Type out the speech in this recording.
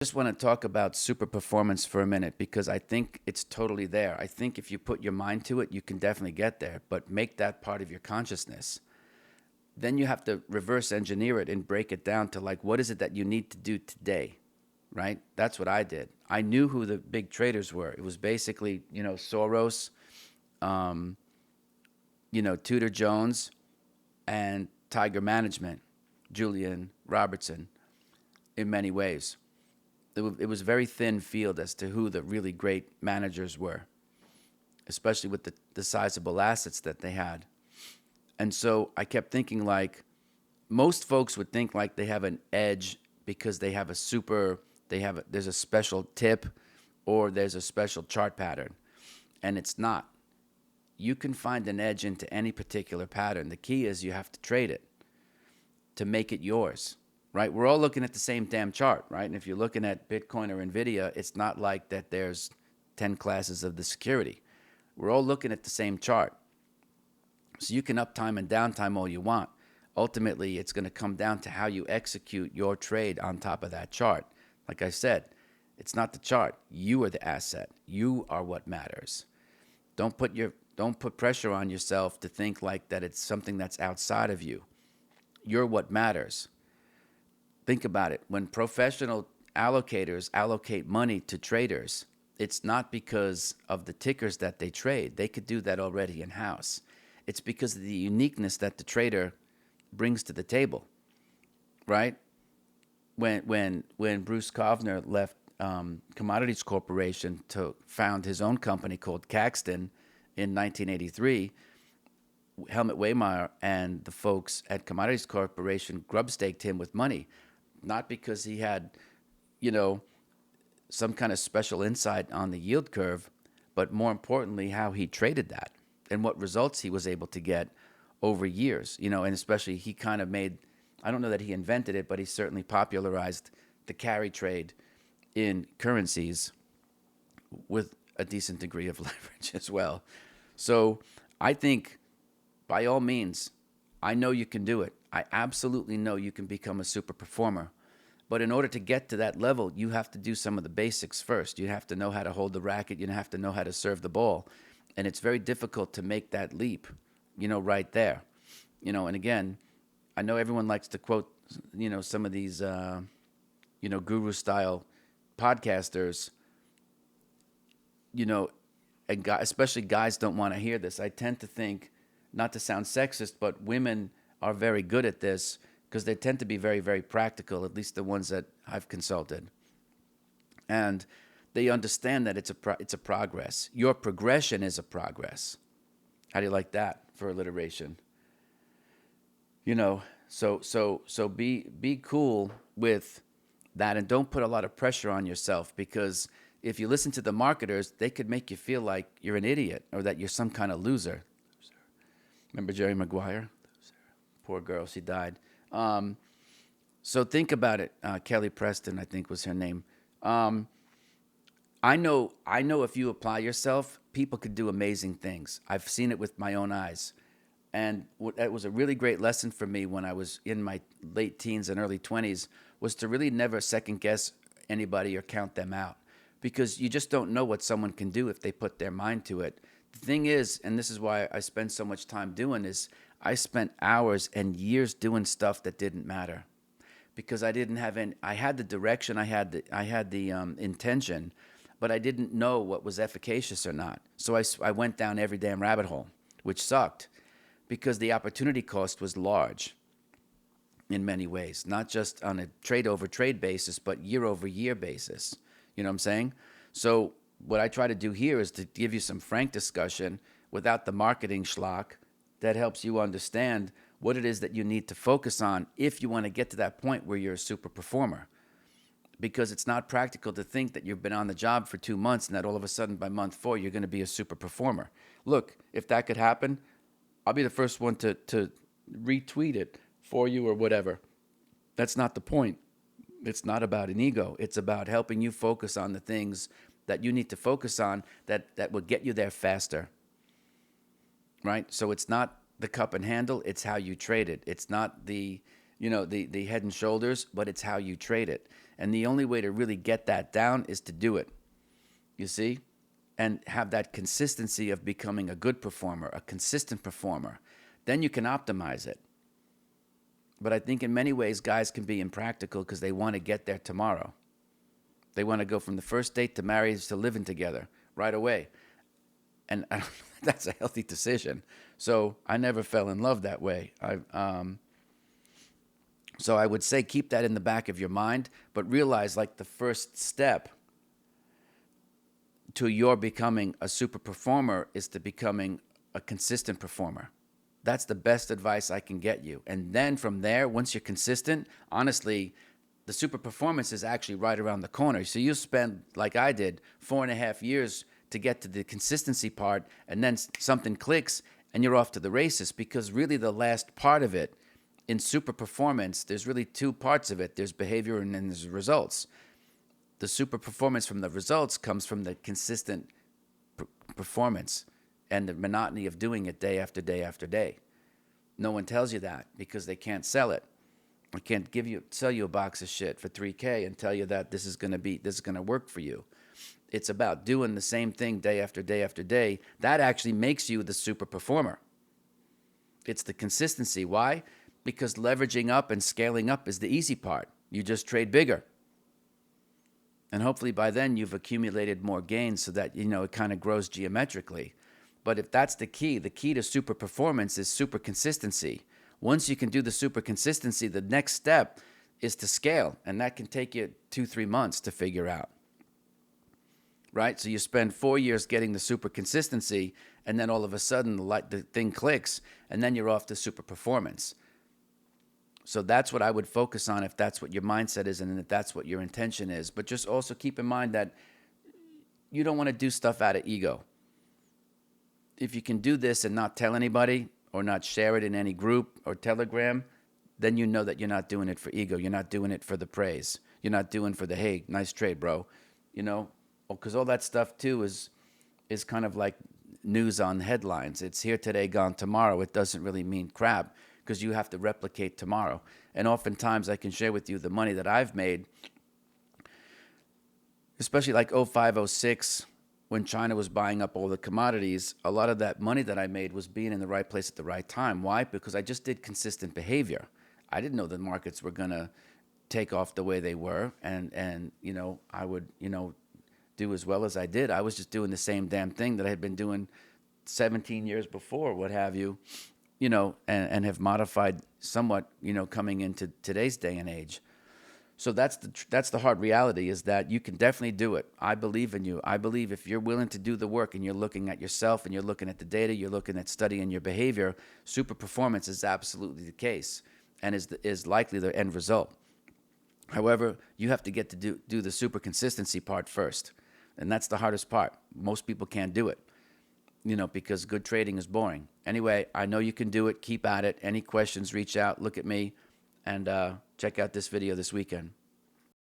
just want to talk about super performance for a minute because I think it's totally there. I think if you put your mind to it, you can definitely get there, but make that part of your consciousness. Then you have to reverse engineer it and break it down to like, what is it that you need to do today? Right? That's what I did. I knew who the big traders were. It was basically, Soros, um, Tudor Jones, and Tiger Management, Julian Robertson, in many ways. It was a very thin field as to who the really great managers were, especially with the sizable assets that they had. And so I kept thinking like most folks would think like they have an edge because they have a super there's a special tip or there's a special chart pattern. And it's not. You can find an edge into any particular pattern. The key is you have to trade it to make it yours, right? We're all looking at the same damn chart, right? And if you're looking at Bitcoin or Nvidia, it's not like that there's 10 classes of the security. We're all looking at the same chart. So you can uptime and downtime all you want. Ultimately, it's going to come down to how you execute your trade on top of that chart. Like I said, it's not the chart. You are the asset. You are what matters. Don't put pressure on yourself to think like that it's something that's outside of you. You're what matters. Think about it. When professional allocators allocate money to traders, it's not because of the tickers that they trade. They could do that already in house. It's because of the uniqueness that the trader brings to the table, right? When Bruce Kovner left Commodities Corporation to found his own company called Caxton in 1983, Helmut Wehmeyer and the folks at Commodities Corporation grubstaked him with money, not because he had, you know, some kind of special insight on the yield curve, but more importantly, how he traded that and what results he was able to get over years, and especially he kind of made, I don't know that he invented it, but he certainly popularized the carry trade in currencies with a decent degree of leverage as well. So I think by all means, I know you can do it. I absolutely know you can become a super performer. But in order to get to that level, you have to do some of the basics first. You have to know how to hold the racket. You have to know how to serve the ball. And it's very difficult to make that leap, right there. And again, I know everyone likes to quote, some of these, guru style podcasters, you know, and especially guys don't want to hear this. I tend to think, not to sound sexist, but women are very good at this because they tend to be very, very practical, at least the ones that I've consulted. And they understand that it's a progress. Your progression is a progress. How do you like that for alliteration? So be cool with that and don't put a lot of pressure on yourself because if you listen to the marketers, they could make you feel like you're an idiot or that you're some kind of loser. Remember Jerry Maguire? Poor girl, she died. So think about it. Kelly Preston, I think was her name. I know if you apply yourself, people could do amazing things. I've seen it with my own eyes. And that was a really great lesson for me when I was in my late teens and early 20s was to really never second guess anybody or count them out because you just don't know what someone can do if they put their mind to it. The thing is, and this is why I spend so much time doing this, I spent hours and years doing stuff that didn't matter because I didn't have any. I had the direction, I had the intention, but I didn't know what was efficacious or not. So I went down every damn rabbit hole, which sucked because the opportunity cost was large in many ways, not just on a trade over trade basis, but year over year basis. You know what I'm saying? So what I try to do here is to give you some frank discussion without the marketing schlock that helps you understand what it is that you need to focus on if you want to get to that point where you're a super performer. Because it's not practical to think that you've been on the job for 2 months and that all of a sudden by month 4 you're going to be a super performer. Look, if that could happen, I'll be the first one to retweet it for you or whatever. That's not the point. It's not about an ego. It's about helping you focus on the things that you need to focus on that will get you there faster. Right? So it's not the cup and handle, it's how you trade it. It's not the the head and shoulders, but it's how you trade it. And the only way to really get that down is to do it, you see, and have that consistency of becoming a good performer, a consistent performer. Then you can optimize it. But I think in many ways, guys can be impractical because they want to get there tomorrow. They want to go from the first date to marriage to living together right away. And that's a healthy decision. So I never fell in love that way. So I would say keep that in the back of your mind, but realize like the first step to your becoming a super performer is to becoming a consistent performer. That's the best advice I can get you. And then from there, once you're consistent, honestly, the super performance is actually right around the corner. So you spend, like I did, 4.5 years to get to the consistency part, and then something clicks and you're off to the races, because really the last part of it in super performance, there's really two parts of it. There's behavior and then there's results. The super performance from the results comes from the consistent performance and the monotony of doing it day after day after day. No one tells you that because they can't sell it. I can't sell you a box of shit for $3K and tell you that this is going to work for you. It's about doing the same thing day after day after day. That actually makes you the super performer. It's the consistency. Why? Because leveraging up and scaling up is the easy part. You just trade bigger. And hopefully by then you've accumulated more gains so that, it kind of grows geometrically. But if that's the key to super performance is super consistency. Once you can do the super consistency, the next step is to scale. And that can take you 2-3 months to figure out. Right? So you spend 4 years getting the super consistency, and then all of a sudden the thing clicks, and then you're off to super performance. So that's what I would focus on if that's what your mindset is and if that's what your intention is. But just also keep in mind that you don't want to do stuff out of ego. If you can do this and not tell anybody or not share it in any group or Telegram, then you know that you're not doing it for ego. You're not doing it for the praise. You're not doing for the, hey, nice trade, bro. Because all that stuff too is kind of like news on headlines. It's here today, gone tomorrow. It doesn't really mean crap because you have to replicate tomorrow. And oftentimes I can share with you the money that I've made, especially like 05, 06, when China was buying up all the commodities. A lot of that money that I made was being in the right place at the right time. Why? Because I just did consistent behavior. I didn't know the markets were going to take off the way they were. And I would, do as well as I did. I was just doing the same damn thing that I had been doing 17 years before, what have you, and have modified somewhat, coming into today's day and age. So that's the hard reality, is that you can definitely do it. I believe in you. I believe if you're willing to do the work and you're looking at yourself and you're looking at the data, you're looking at studying your behavior, super performance is absolutely the case and is likely the end result. However, you have to get to do the super consistency part first. And that's the hardest part. Most people can't do it, because good trading is boring. Anyway, I know you can do it. Keep at it. Any questions, reach out, look at me, and check out this video this weekend.